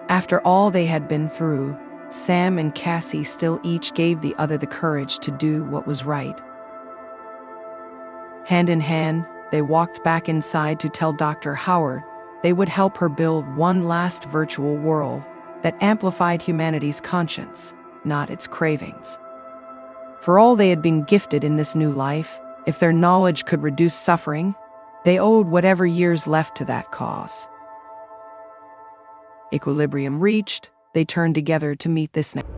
After all they had been through, Sam and Cassie still each gave the other the courage to do what was right. Hand in hand, they walked back inside to tell Dr. Howard they would help her build one last virtual world that amplified humanity's conscience, not its cravings. For all they had been gifted in this new life, if their knowledge could reduce suffering, they owed whatever years left to that cause. Equilibrium reached, they turned together to meet this next.